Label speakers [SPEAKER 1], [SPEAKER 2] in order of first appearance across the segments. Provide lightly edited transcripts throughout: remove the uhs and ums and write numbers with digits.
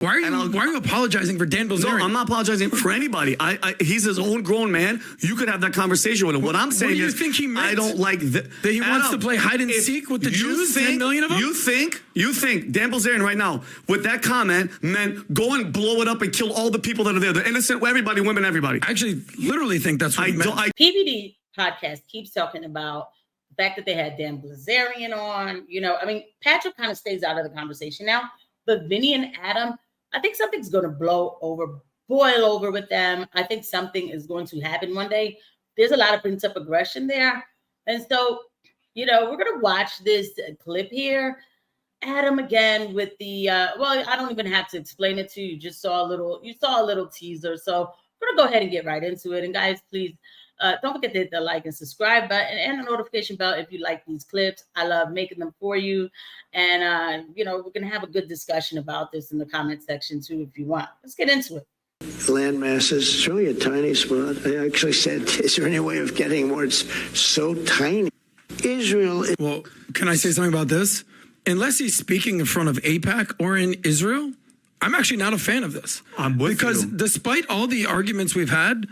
[SPEAKER 1] Why are you apologizing for Dan Bilzerian?
[SPEAKER 2] No, I'm not apologizing for anybody. He's his own grown man. You could have that conversation with him. What I'm saying is,
[SPEAKER 1] think he meant?
[SPEAKER 2] I don't like that
[SPEAKER 1] He wants to play hide and seek with the Jews. 10 million of them.
[SPEAKER 2] You think Dan Bilzerian right now with that comment meant go and blow it up and kill all the people that are there, the innocent, everybody, women, everybody.
[SPEAKER 1] I actually literally think that's what he meant.
[SPEAKER 3] PBD Podcast keeps talking about the fact that they had Dan Bilzerian on. Patrick kind of stays out of the conversation now, but Vinny and Adam, I think something's going to boil over with them. I think something is going to happen one day. There's a lot of pent-up aggression there. And so, we're going to watch this clip here. Adam again with the, I don't even have to explain it to you. You saw a little teaser. So we're going to go ahead and get right into it. And guys, please don't forget to hit the like and subscribe button and the notification bell if you like these clips. I love making them for you. And, we're going to have a good discussion about this in the comment section too, if you want. Let's get into it.
[SPEAKER 4] Land masses, it's only a tiny spot. I actually said, is there any way of getting where it's so tiny? Israel.
[SPEAKER 1] Well, can I say something about this? Unless he's speaking in front of AIPAC or in Israel, I'm actually not a fan of this.
[SPEAKER 2] I'm with you.
[SPEAKER 1] Because despite all the arguments we've had,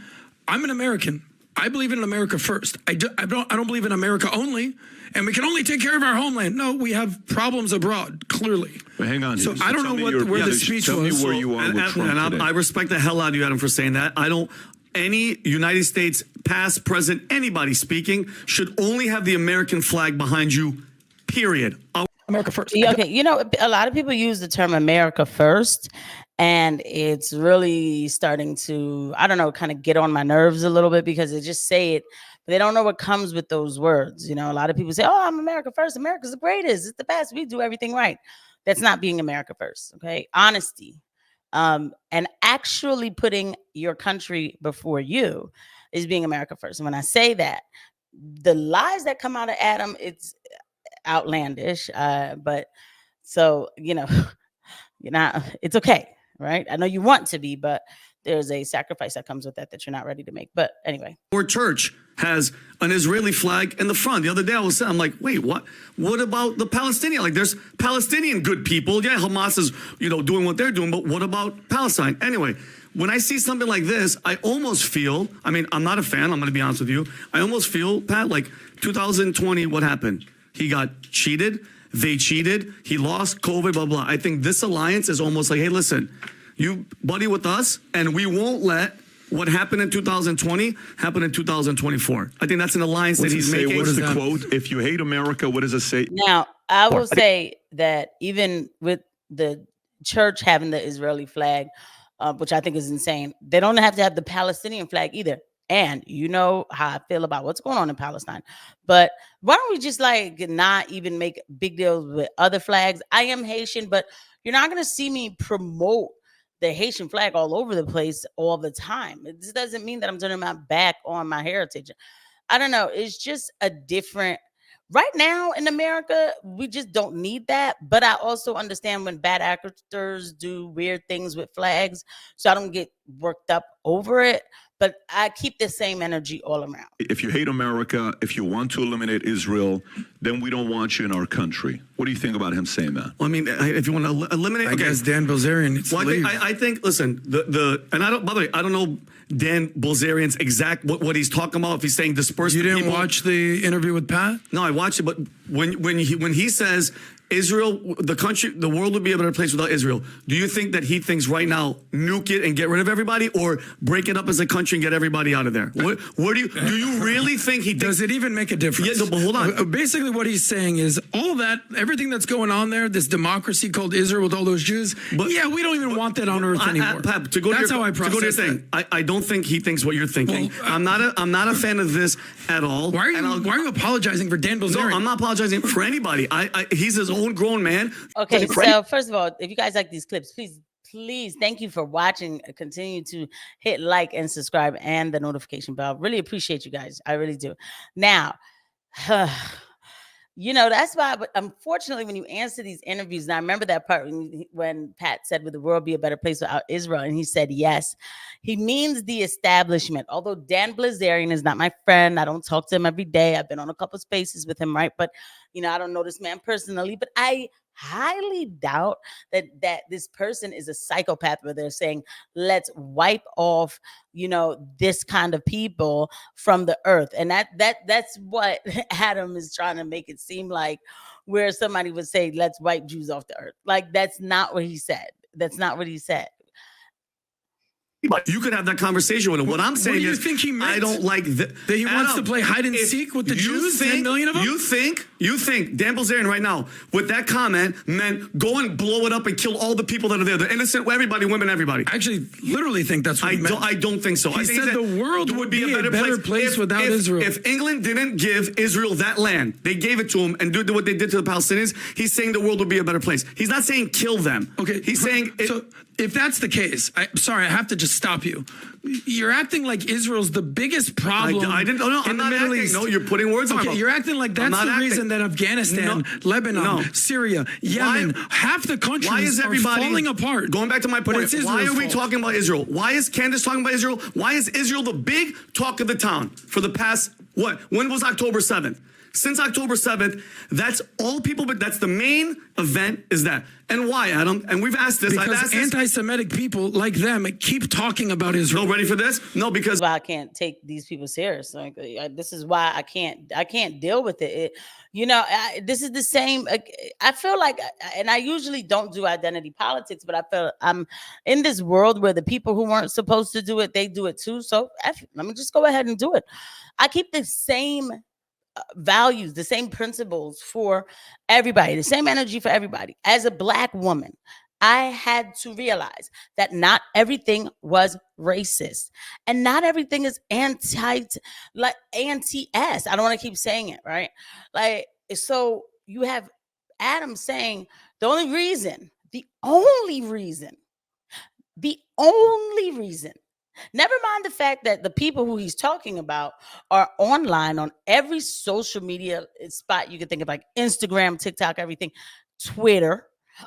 [SPEAKER 1] I'm an American. I believe in America first. I don't believe in America only, and we can only take care of our homeland. No, we have problems abroad, clearly.
[SPEAKER 5] But hang on.
[SPEAKER 1] So I don't know where the speech
[SPEAKER 5] tell
[SPEAKER 1] was.
[SPEAKER 5] Me where you are with Trump today.
[SPEAKER 2] I respect the hell out of you, Adam, for saying that. Any United States, past, present, anybody speaking should only have the American flag behind you, period.
[SPEAKER 1] America first.
[SPEAKER 3] Okay, a lot of people use the term America first, and it's really starting to, kind of get on my nerves a little bit because they just say it, but they don't know what comes with those words. A lot of people say, oh, I'm America first. America's the greatest. It's the best. We do everything right. That's not being America first, okay? Honesty. And actually putting your country before you is being America first. And when I say that, the lies that come out of Adam, it's outlandish, but so it's okay, right? I know you want to be, but there's a sacrifice that comes with that you're not ready to make. But anyway,
[SPEAKER 2] our church has an Israeli flag in the front. The other day I'm like, wait, what about the Palestinian? Like, there's Palestinian good people. Yeah, Hamas is doing what they're doing, but what about Palestine? Anyway, when I see something like this, I almost feel, I'm not a fan, I'm going to be honest with you, I almost feel, Pat, like 2020, what happened? He got cheated. They cheated. He lost COVID, blah, blah. I think this alliance is almost like, hey, listen, you buddy with us, and we won't let what happened in 2020 happen in 2024. I think that's an alliance that he's making.
[SPEAKER 5] What's the quote? If you hate America, what does it say?
[SPEAKER 3] Now, I will say that even with the church having the Israeli flag, which I think is insane, they don't have to have the Palestinian flag either. And you know how I feel about what's going on in Palestine. But why don't we just not even make big deals with other flags? I am Haitian, but you're not going to see me promote the Haitian flag all over the place all the time. This doesn't mean that I'm turning my back on my heritage. I don't know. It's just a different... Right now in America, we just don't need that. But I also understand when bad actors do weird things with flags, so I don't get worked up over it. But I keep the same energy all around.
[SPEAKER 5] If you hate America, if you want to eliminate Israel, then we don't want you in our country. What do you think about him saying that?
[SPEAKER 2] Well, if you want to eliminate...
[SPEAKER 1] I guess Dan Bilzerian needs to leave.
[SPEAKER 2] I think, listen, and I don't, by the way, I don't know Dan Bilzerian's exact, what he's talking about, if he's saying disperse the people.
[SPEAKER 1] You didn't watch the interview with Pat?
[SPEAKER 2] No, I watched it, but when he says Israel, the country, the world would be a better place without Israel, do you think that he thinks right now, nuke it and get rid of everybody, or break it up as a country and get everybody out of there? What do you really think he thinks?
[SPEAKER 1] Does it even make a difference?
[SPEAKER 2] Yeah, no, but hold on.
[SPEAKER 1] Basically what he's saying is all that, everything that's going on there, this democracy called Israel with all those Jews, we don't even want that on earth anymore.
[SPEAKER 2] Pat,
[SPEAKER 1] that's how I process
[SPEAKER 2] thing. I don't think he thinks what you're thinking. Well, I'm not a fan of this at all.
[SPEAKER 1] Why are you apologizing for Dan Bilzerian?
[SPEAKER 2] No, I'm not apologizing for anybody. He's his own grown man.
[SPEAKER 3] Okay, so first of all, if you guys like these clips, please, thank you for watching. Continue to hit like and subscribe and the notification bell. Really appreciate you guys. I really do. Now, that's why, but unfortunately, when you answer these interviews, and I remember that part when Pat said, would the world be a better place without Israel? And he said, yes. He means the establishment. Although Dan Bilzerian is not my friend. I don't talk to him every day. I've been on a couple spaces with him, right? But, I don't know this man personally, but I highly doubt that this person is a psychopath where they're saying, let's wipe off, this kind of people from the earth. And that's what Adam is trying to make it seem like, where somebody would say, let's wipe Jews off the earth. Like, that's not what he said. That's not what he said.
[SPEAKER 2] You could have that conversation with him. What I'm saying
[SPEAKER 1] what do you
[SPEAKER 2] is,
[SPEAKER 1] think he meant?
[SPEAKER 2] I don't like that
[SPEAKER 1] he wants to play hide and seek with the Jews. 10 million of them.
[SPEAKER 2] You think Dan Bilzerian right now with that comment meant go and blow it up and kill all the people that are there, the innocent, everybody, women, everybody.
[SPEAKER 1] I actually literally think that's what he meant.
[SPEAKER 2] I don't think so.
[SPEAKER 1] He
[SPEAKER 2] I think
[SPEAKER 1] said the world would be a better place without Israel.
[SPEAKER 2] If England didn't give Israel that land, they gave it to him and did what they did to the Palestinians. He's saying the world would be a better place. He's not saying kill them.
[SPEAKER 1] Okay,
[SPEAKER 2] he's saying.
[SPEAKER 1] So if that's the case, I'm sorry, I have to just stop you. You're acting like Israel's the biggest problem.
[SPEAKER 2] I didn't. No,
[SPEAKER 1] in the Middle East.
[SPEAKER 2] No, you're putting words in my mouth.
[SPEAKER 1] You're acting like that's the reason that Afghanistan, Lebanon, Syria, Yemen, half the countries are falling apart.
[SPEAKER 2] Going back to my point, why are we talking about Israel? Why is Candace talking about Israel? Why is Israel the big talk of the town for the past, what? When was October 7th? Since October 7th, that's all people, but that's the main event is that. And why, Adam? And we've asked this.
[SPEAKER 1] Because
[SPEAKER 2] I've asked
[SPEAKER 1] anti-Semitic people like them keep talking about Israel.
[SPEAKER 2] No, ready for this? No, because
[SPEAKER 3] I can't take these people serious. Like, this is why I can't deal with it. This is the same. I feel like, and I usually don't do identity politics, but I feel I'm in this world where the people who weren't supposed to do it, they do it too. So let me just go ahead and do it. I keep the same values, the same principles for everybody, the same energy for everybody. As a Black woman, I had to realize that not everything was racist and not everything is anti-S. I don't want to keep saying it, right? Like, so you have Adam saying the only reason, never mind the fact that the people who he's talking about are online on every social media spot you can think of, like Instagram, TikTok, everything, Twitter.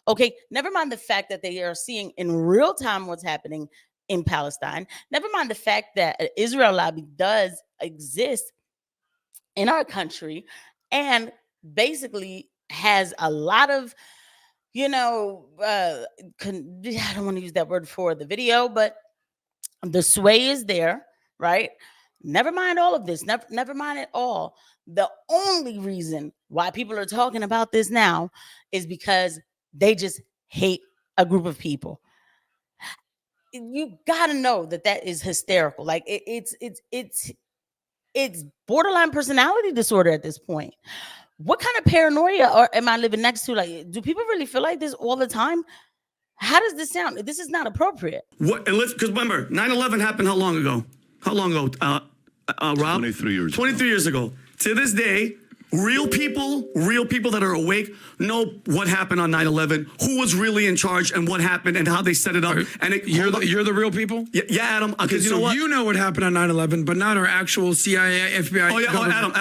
[SPEAKER 3] Okay, never mind the fact that they are seeing in real time what's happening in Palestine. Never mind the fact that an Israel lobby does exist in our country and basically has a lot of, I don't want to use that word for the video, but the sway is there, right? Never mind all of this. Never mind it all. The only reason why people are talking about this now is because they just hate a group of people. You gotta know that is hysterical. Like it's borderline personality disorder at this point. What kind of paranoia am I living next to? Like, do people really feel like this all the time? How does this sound? This is not appropriate.
[SPEAKER 2] What? And because remember, 9/11 happened how long ago? Rob?
[SPEAKER 5] 23 years.
[SPEAKER 2] 23 years ago. To this day, real people that are awake know what happened on 9/11, who was really in charge, and what happened, and how they set it up. And
[SPEAKER 1] you're the real people?
[SPEAKER 2] Yeah, Adam. Because
[SPEAKER 1] you know what happened on 9/11, but not our actual CIA, FBI.
[SPEAKER 2] Oh yeah,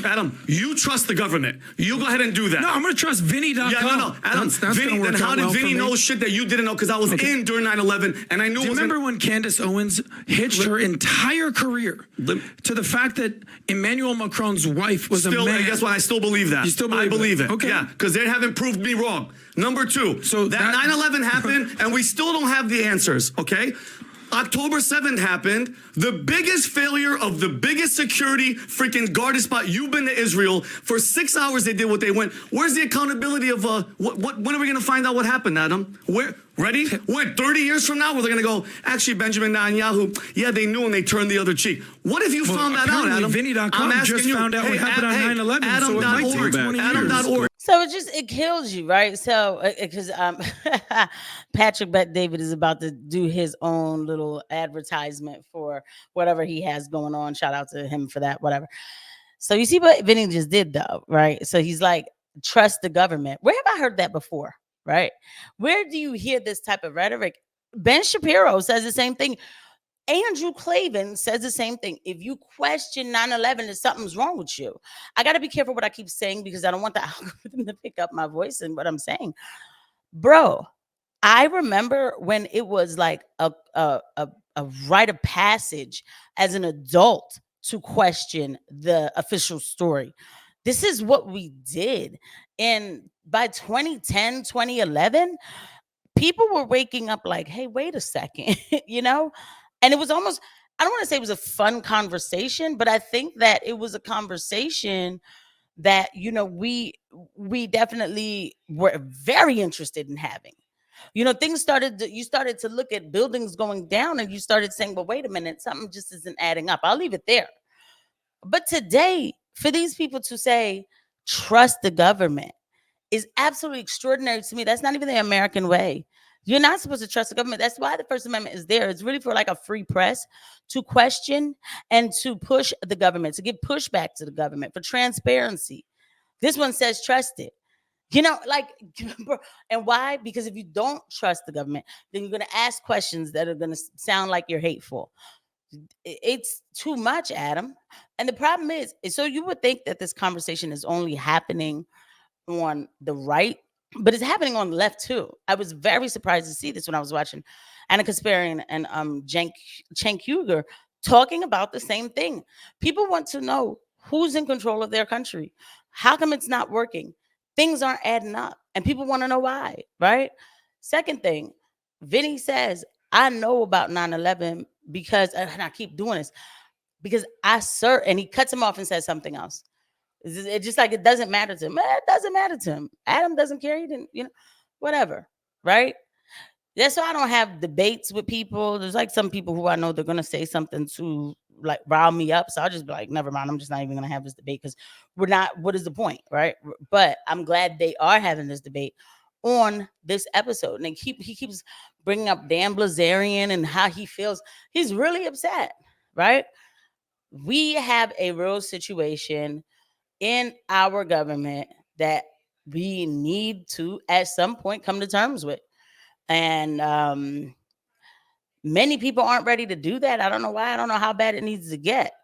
[SPEAKER 2] Adam. You trust the government. You go ahead and do that.
[SPEAKER 1] No, I'm going to trust Vinny.com.
[SPEAKER 2] Yeah, no, Adam. Vinny, then how did Vinny know shit that you didn't know? Because I was in during 9/11, and I knew.
[SPEAKER 1] Do you remember when Candace Owens hitched her entire career to the fact that Emmanuel Macron's wife was a man?
[SPEAKER 2] Guess what? I still believe that.
[SPEAKER 1] You still believe
[SPEAKER 2] I believe it.
[SPEAKER 1] Okay.
[SPEAKER 2] Yeah, because they haven't proved me wrong. Number two, so that 9/11 happened, and we still don't have the answers, okay? October 7th happened. The biggest failure of the biggest security freaking guarded spot. You've been to Israel. For 6 hours, they did what they went. Where's the accountability of, when are we going to find out what happened, Adam? Ready? When 30 years from now, where they're going to go, actually, Benjamin Netanyahu, yeah, they knew and they turned the other cheek. What if you found that out, Adam?
[SPEAKER 1] Vinny.com just found out what happened on 9/11.
[SPEAKER 2] Adam.org.
[SPEAKER 3] So it kills you, right? So because Patrick Bet David is about to do his own little advertisement for whatever he has going on. Shout out to him for that, whatever. So you see what Vinny just did, though, right? So he's like, trust the government. Where have I heard that before, right? Where do you hear this type of rhetoric? Ben Shapiro says the same thing. Andrew Klavan says the same thing. If you question 9/11, then something's wrong with you. I got to be careful what I keep saying because I don't want the algorithm to pick up my voice and what I'm saying. Bro, I remember when it was like a rite of passage as an adult to question the official story. This is what we did. And by 2010, 2011, people were waking up like, hey, wait a second, you know? And it was almost, I don't want to say it was a fun conversation, but I think that it was a conversation that, you know, we definitely were very interested in having. You know, you started to look at buildings going down and you started saying, well, wait a minute, something just isn't adding up. I'll leave it there. But today, for these people to say, trust the government is absolutely extraordinary to me. That's not even the American way. You're not supposed to trust the government. That's why the First Amendment is there. It's really for like a free press to question and to push the government, to give pushback to the government, for transparency. This one says trust it. You know, like, and why? Because if you don't trust the government, then you're going to ask questions that are going to sound like you're hateful. It's too much, Adam. And the problem is, so you would think that this conversation is only happening on the right, but it's happening on the left too. I was very surprised to see this when I was watching Anna Kasparian and Cenk Uygur talking about the same thing. People want to know who's in control of their country. How come it's not working? Things aren't adding up, and people want to know why, right? Second thing, Vinny says, I know about 9/11 because, and I keep doing this, because and he cuts him off and says something else. It's just like, it doesn't matter to him. It doesn't matter to him. Adam doesn't care. He didn't, you know, whatever, right? That's why I don't have debates with people. There's like some people who I know they're going to say something to like rile me up. So I'll just be like, never mind. I'm just not even going to have this debate because what is the point, right? But I'm glad they are having this debate on this episode. And he keeps bringing up Dan Bilzerian and how he feels. He's really upset, right? We have a real situation in our government that we need to, at some point, come to terms with. And many people aren't ready to do that. I don't know why. I don't know how bad it needs to get.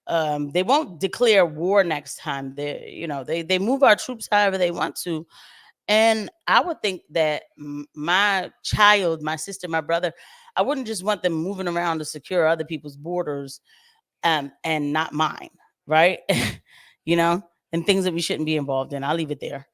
[SPEAKER 3] They won't declare war next time. They move our troops however they want to. And I would think that my child, my sister, my brother, I wouldn't just want them moving around to secure other people's borders and not mine, right? You know, and things that we shouldn't be involved in. I'll leave it there.